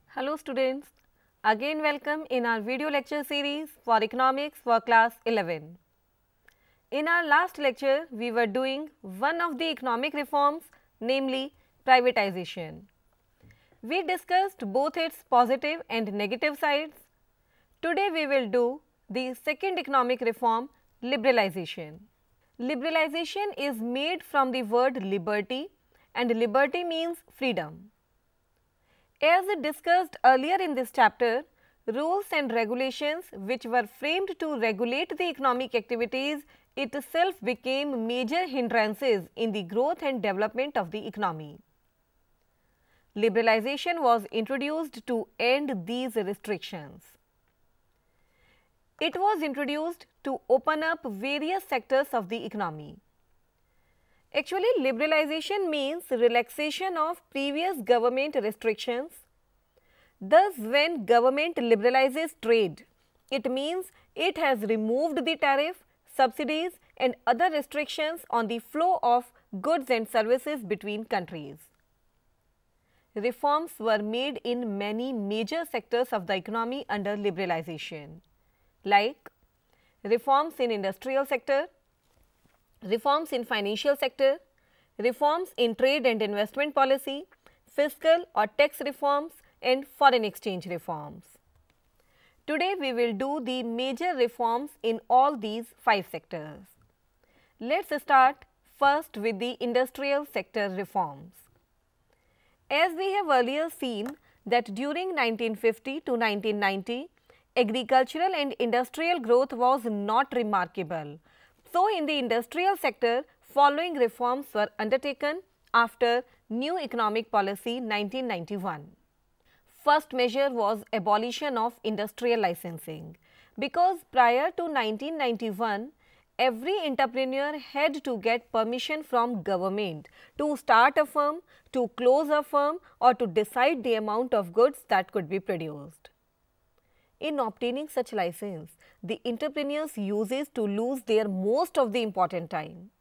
Hello students, again welcome in our video lecture series for economics for class 11. In our last lecture, we were doing one of the economic reforms, namely privatization. We discussed both its positive and negative sides. Today we will do the second economic reform, liberalization. Liberalization is made from the word liberty, and liberty means freedom. As discussed earlier in this chapter, rules and regulations which were framed to regulate the economic activities itself became major hindrances in the growth and development of the economy. Liberalization was introduced to end these restrictions. It was introduced to open up various sectors of the economy. Actually, liberalization means relaxation of previous government restrictions. Thus, when government liberalizes trade, it means it has removed the tariff, subsidies and other restrictions on the flow of goods and services between countries. Reforms were made in many major sectors of the economy under liberalization, like reforms in industrial sector, reforms in financial sector, reforms in trade and investment policy, fiscal or tax reforms and foreign exchange reforms. Today we will do the major reforms in all these 5 sectors. Let us start first with the industrial sector reforms. As we have earlier seen that during 1950 to 1990, agricultural and industrial growth was not remarkable. So, in the industrial sector, following reforms were undertaken after New Economic Policy 1991. First measure was abolition of industrial licensing, because prior to 1991, every entrepreneur had to get permission from government to start a firm, to close a firm or to decide the amount of goods that could be produced. In obtaining such license, the entrepreneurs uses to lose their most of the important time.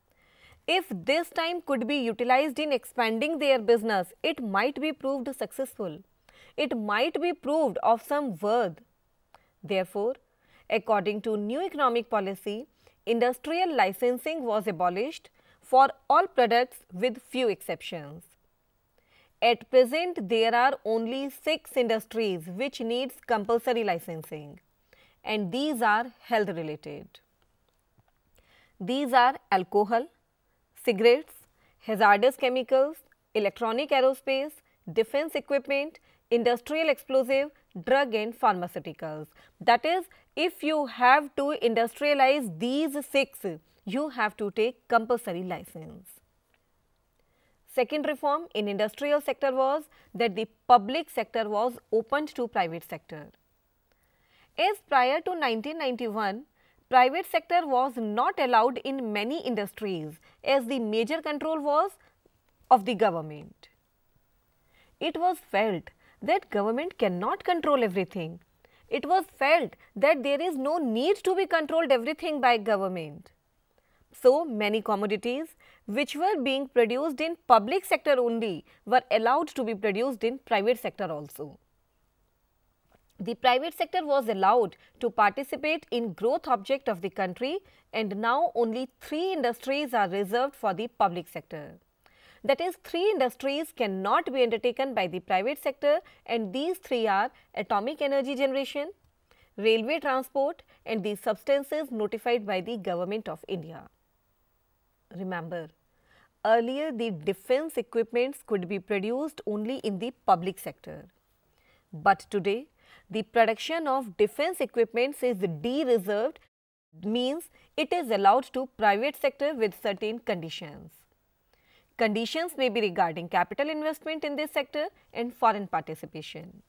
If this time could be utilized in expanding their business, it might be proved successful. It might be proved of some worth. Therefore, according to New Economic Policy, industrial licensing was abolished for all products with few exceptions. At present, there are only 6 industries which needs compulsory licensing, and these are health related. These are alcohol, cigarettes, hazardous chemicals, electronic aerospace, defense equipment, industrial explosive, drug and pharmaceuticals. That is, if you have to industrialize these 6, you have to take compulsory license. Second reform in industrial sector was that the public sector was opened to private sector. As prior to 1991, private sector was not allowed in many industries as the major control was of the government. It was felt that government cannot control everything. It was felt that there is no need to be controlled everything by government. So, many commodities which were being produced in public sector only were allowed to be produced in private sector also. The private sector was allowed to participate in growth object of the country, and now only 3 industries are reserved for the public sector. That is, 3 industries cannot be undertaken by the private sector, and these 3 are atomic energy generation, railway transport and the substances notified by the Government of India. Remember, earlier the defense equipments could be produced only in the public sector, but today the production of defense equipments is de-reserved, means it is allowed to private sector with certain conditions. Conditions may be regarding capital investment in this sector and foreign participation.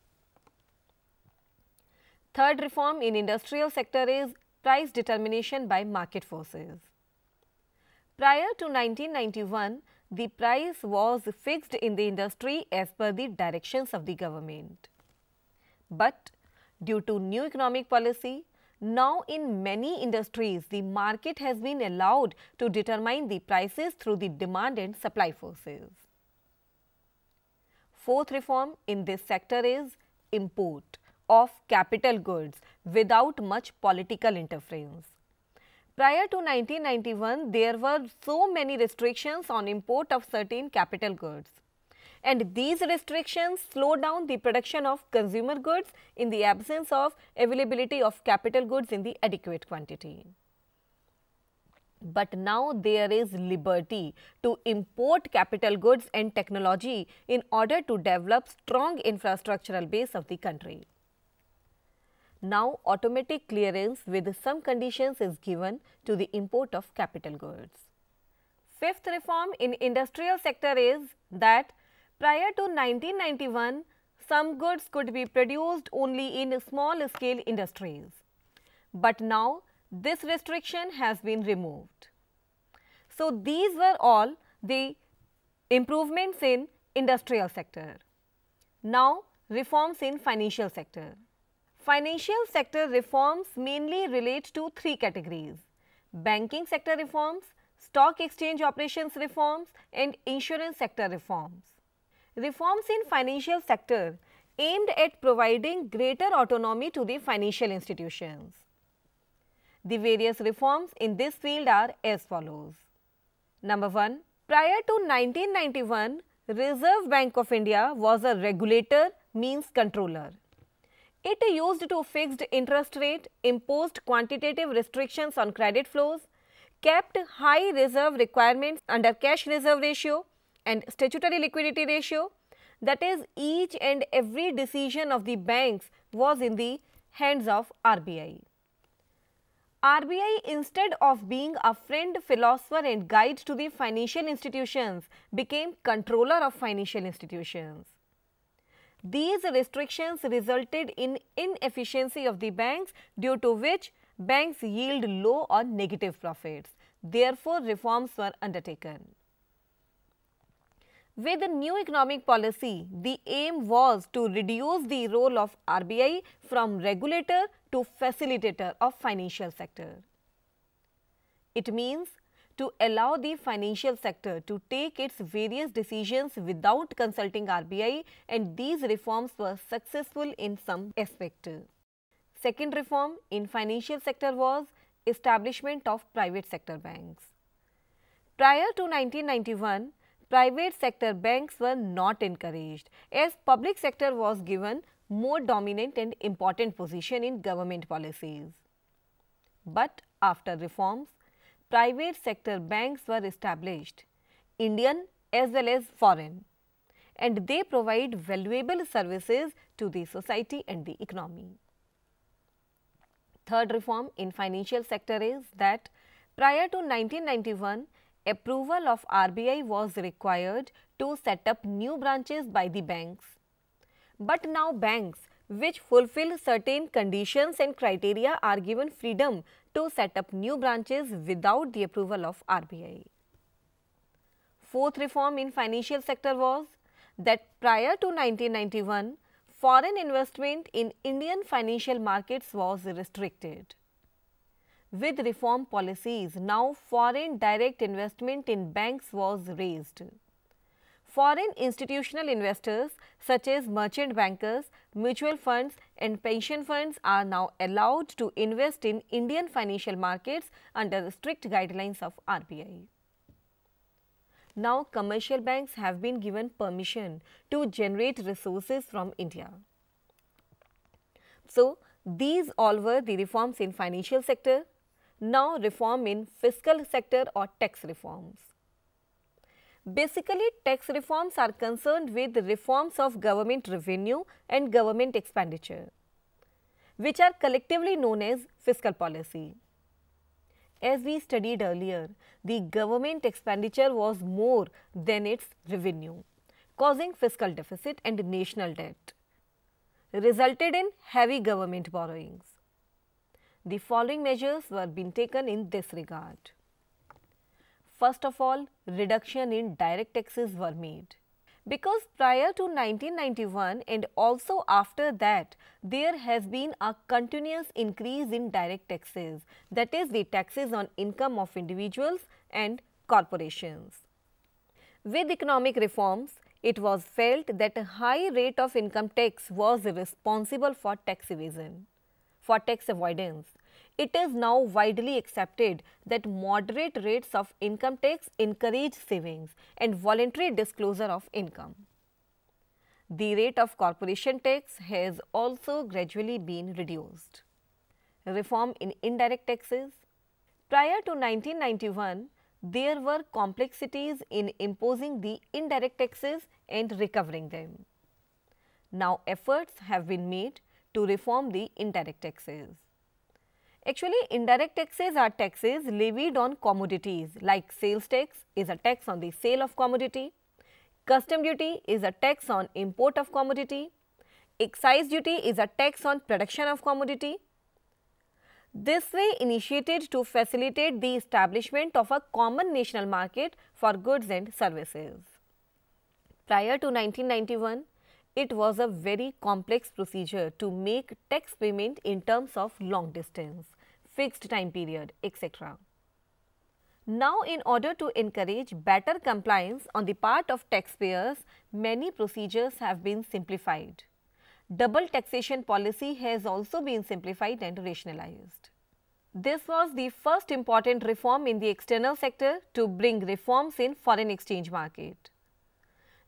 Third reform in industrial sector is price determination by market forces. Prior to 1991, the price was fixed in the industry as per the directions of the government. But due to new economic policy, Now in many industries, the market has been allowed to determine the prices through the demand and supply forces. Fourth reform in this sector is import of capital goods without much political interference. Prior to 1991, there were so many restrictions on import of certain capital goods, and these restrictions slowed down the production of consumer goods in the absence of availability of capital goods in the adequate quantity. But now there is liberty to import capital goods and technology in order to develop strong infrastructural base of the country. Now automatic clearance with some conditions is given to the import of capital goods. Fifth reform in industrial sector is that prior to 1991, some goods could be produced only in small scale industries, but now this restriction has been removed. So these were all the improvements in industrial sector. Now reforms in financial sector. Financial sector reforms mainly relate to three categories: banking sector reforms, stock exchange operations reforms, and insurance sector reforms. Reforms in financial sector aimed at providing greater autonomy to the financial institutions. The various reforms in this field are as follows. Number 1. Prior to 1991, Reserve Bank of India was a regulator, means controller. It used to fixed interest rate, imposed quantitative restrictions on credit flows, kept high reserve requirements under cash reserve ratio and statutory liquidity ratio. That is, each and every decision of the banks was in the hands of RBI. RBI, instead of being a friend, philosopher and guide to the financial institutions, became controller of financial institutions. These restrictions resulted in inefficiency of the banks, due to which banks yield low or negative profits. Therefore, reforms were undertaken. With the new economic policy, the aim was to reduce the role of RBI from regulator to facilitator of financial sector. It means to allow the financial sector to take its various decisions without consulting RBI, and these reforms were successful in some aspect. Second reform in financial sector was establishment of private sector banks. Prior to 1991, private sector banks were not encouraged, as public sector was given more dominant and important position in government policies. But after reforms, private sector banks were established, Indian as well as foreign, and they provide valuable services to the society and the economy. Third reform in financial sector is that prior to 1991, approval of RBI was required to set up new branches by the banks. But now banks which fulfill certain conditions and criteria are given freedom to set up new branches without the approval of RBI. Fourth reform in financial sector was that prior to 1991, foreign investment in Indian financial markets was restricted. With reform policies, now foreign direct investment in banks was raised. Foreign institutional investors such as merchant bankers, mutual funds and pension funds are now allowed to invest in Indian financial markets under strict guidelines of RBI. Now commercial banks have been given permission to generate resources from India. So these all were the reforms in financial sector. Now reform in fiscal sector or tax reforms. Basically, tax reforms are concerned with reforms of government revenue and government expenditure, which are collectively known as fiscal policy. As we studied earlier, the government expenditure was more than its revenue, causing fiscal deficit and national debt, resulted in heavy government borrowings. The following measures were being taken in this regard. First of all, reduction in direct taxes were made. Because prior to 1991 and also after that, there has been a continuous increase in direct taxes, that is the taxes on income of individuals and corporations. With economic reforms, it was felt that a high rate of income tax was responsible for tax evasion, for tax avoidance. It is now widely accepted that moderate rates of income tax encourage savings and voluntary disclosure of income. The rate of corporation tax has also gradually been reduced. Reform in indirect taxes. Prior to 1991, there were complexities in imposing the indirect taxes and recovering them. Now, efforts have been made to reform the indirect taxes. Actually, indirect taxes are taxes levied on commodities, like sales tax is a tax on the sale of commodity, custom duty is a tax on import of commodity, excise duty is a tax on production of commodity. This way initiated to facilitate the establishment of a common national market for goods and services. Prior to 1991, it was a very complex procedure to make tax payment in terms of long distance, fixed time period, etc. Now, in order to encourage better compliance on the part of taxpayers, many procedures have been simplified. Double taxation policy has also been simplified and rationalized. This was the first important reform in the external sector to bring reforms in foreign exchange market.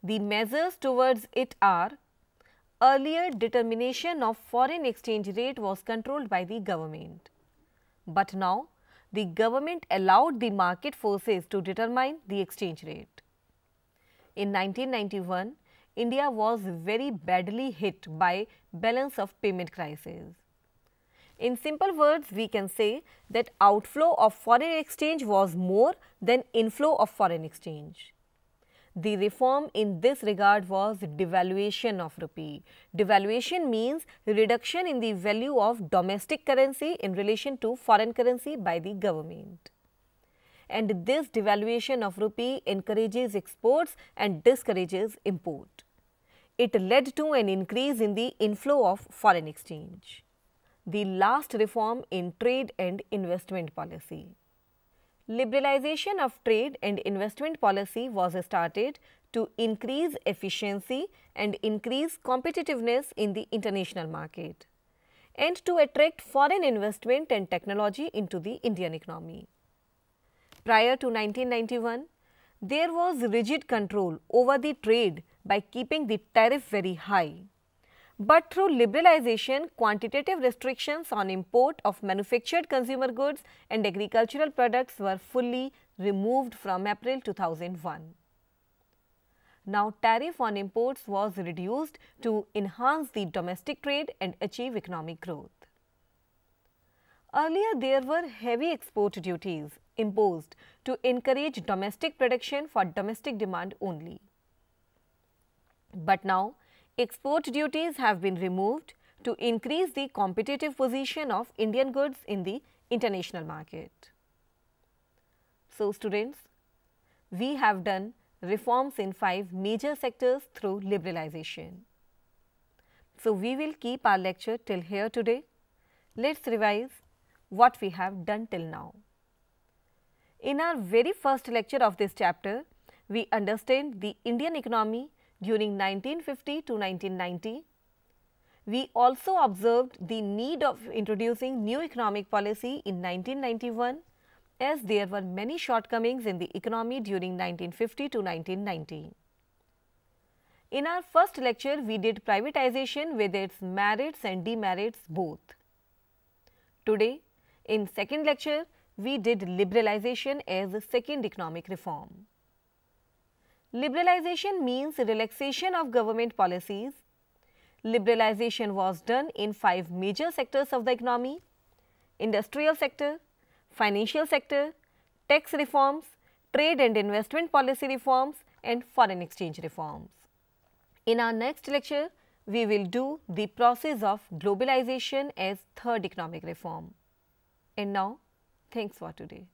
The measures towards it are: earlier determination of foreign exchange rate was controlled by the government, but now the government allowed the market forces to determine the exchange rate. In 1991, India was very badly hit by balance of payment crisis. In simple words, we can say that outflow of foreign exchange was more than inflow of foreign exchange. The reform in this regard was devaluation of rupee. Devaluation means reduction in the value of domestic currency in relation to foreign currency by the government. And this devaluation of rupee encourages exports and discourages import. It led to an increase in the inflow of foreign exchange. The last reform in trade and investment policy. Liberalization of trade and investment policy was started to increase efficiency and increase competitiveness in the international market, and to attract foreign investment and technology into the Indian economy. Prior to 1991, there was rigid control over the trade by keeping the tariff very high. But through liberalization, quantitative restrictions on import of manufactured consumer goods and agricultural products were fully removed from April 2001. Now, tariff on imports was reduced to enhance the domestic trade and achieve economic growth. Earlier, there were heavy export duties imposed to encourage domestic production for domestic demand only. But now, export duties have been removed to increase the competitive position of Indian goods in the international market. So, students, we have done reforms in 5 major sectors through liberalization. So, we will keep our lecture till here today. Let us revise what we have done till now. In our very first lecture of this chapter, we understand the Indian economy during 1950 to 1990. We also observed the need of introducing new economic policy in 1991, as there were many shortcomings in the economy during 1950 to 1990. In our first lecture, we did privatization with its merits and demerits both. Today, in second lecture, we did liberalization as a second economic reform. Liberalization means relaxation of government policies. Liberalization was done in 5 major sectors of the economy: industrial sector, financial sector, tax reforms, trade and investment policy reforms, and foreign exchange reforms. In our next lecture, we will do the process of globalization as third economic reform. And now, thanks for today.